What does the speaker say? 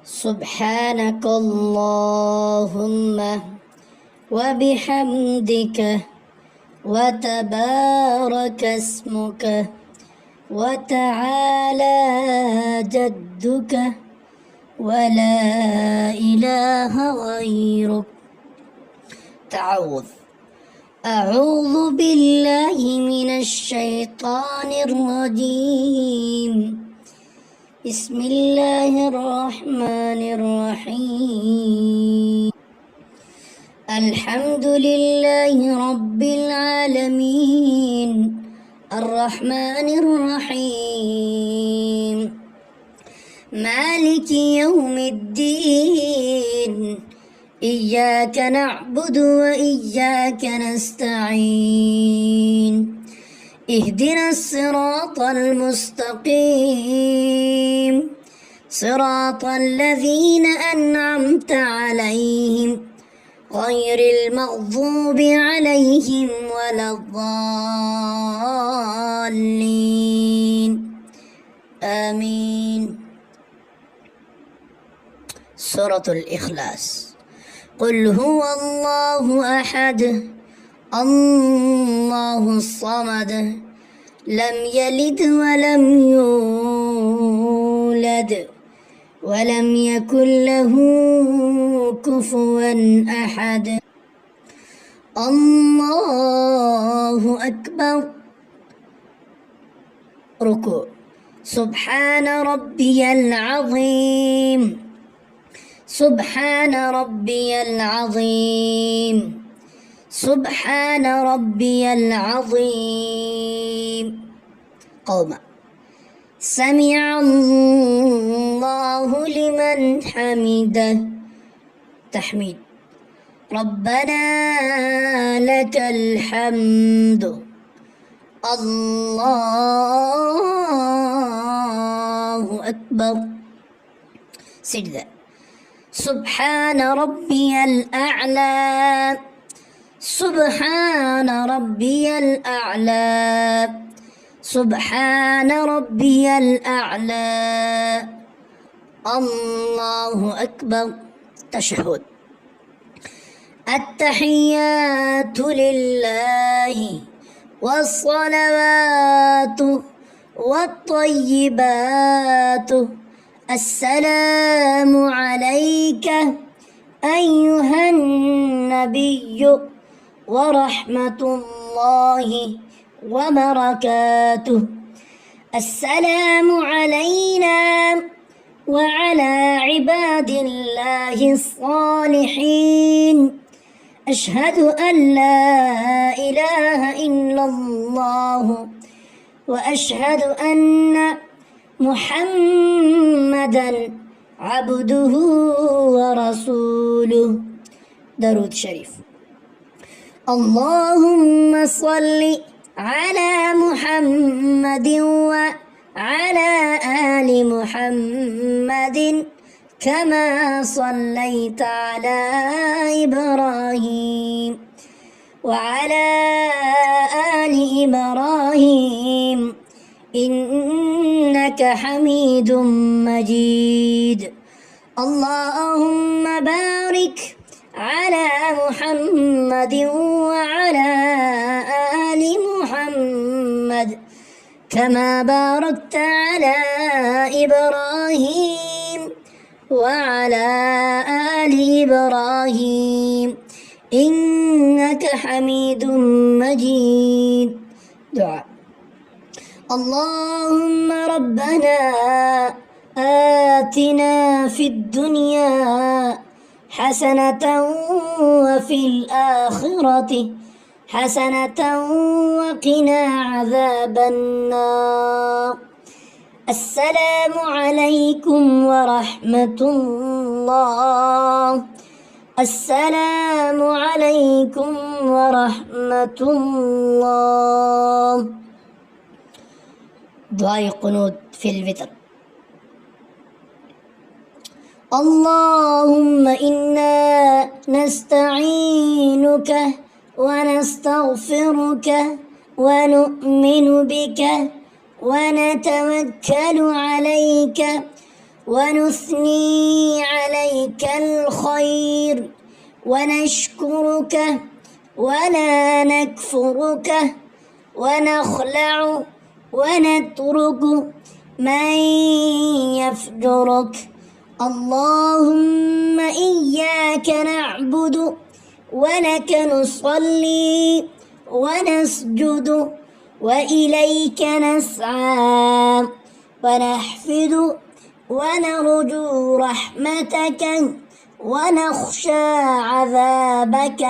سبحانك اللهم وبحمدك وتبارك اسمك وتعالى جدك ولا إله غيرك. تعوذ. أعوذ بالله من الشيطان الرجيم. بسم الله الرحمن الرحيم. الحمد لله رب العالمين الرحمن الرحيم مالك يوم الدين. إياك نعبد وإياك نستعين. اهدنا الصراط المستقيم صراط الذين أنعمت عليهم غير المغضوب عليهم ولا الضالين آمين. سورة الإخلاص. قل هو الله أحد الله الصمد لم يلد ولم يولد ولم يكن له كفوا أحد. الله أكبر. ركوع. سبحان ربي العظيم سبحان ربي العظيم سبحان ربي العظيم. قوما. سمع الله لمن حمده. تحميد. ربنا لك الحمد. الله أكبر. سجدة. سبحان ربي الأعلى سبحان ربي الأعلى سبحان ربي الأعلى. الله أكبر. تشهد. التحيات لله والصلوات والطيبات. السلام عليك أيها النبي ورحمة الله وبركاته. السلام علينا وعلى عباد الله الصالحين. أشهد أن لا إله إلا الله وأشهد أن محمدا عبده ورسوله. درود شريف. اللهم صل على محمد وعلى آل محمد كما صليت على إبراهيم وعلى آل إبراهيم إنك حميد مجيد. اللهم بارك على محمد وعلى آل محمد كما باركت على إبراهيم وعلى آل إبراهيم إنك حميد مجيد. دعاء. اللهم ربنا آتنا في الدنيا حسنة وفي الآخرة حسنة وقنا عذاب النار. السلام عليكم ورحمة الله. السلام عليكم ورحمة الله. دعاء قنوت في الوتر. اللهم إنا نستعينك ونستغفرك ونؤمن بك ونتوكل عليك ونثني عليك الخير ونشكرك ولا نكفرك ونخلع ونترك من يفجرك. اللهم إياك نعبد ولك نصلي ونسجد وإليك نسعى ونحفد ونرجو رحمتك ونخشى عذابك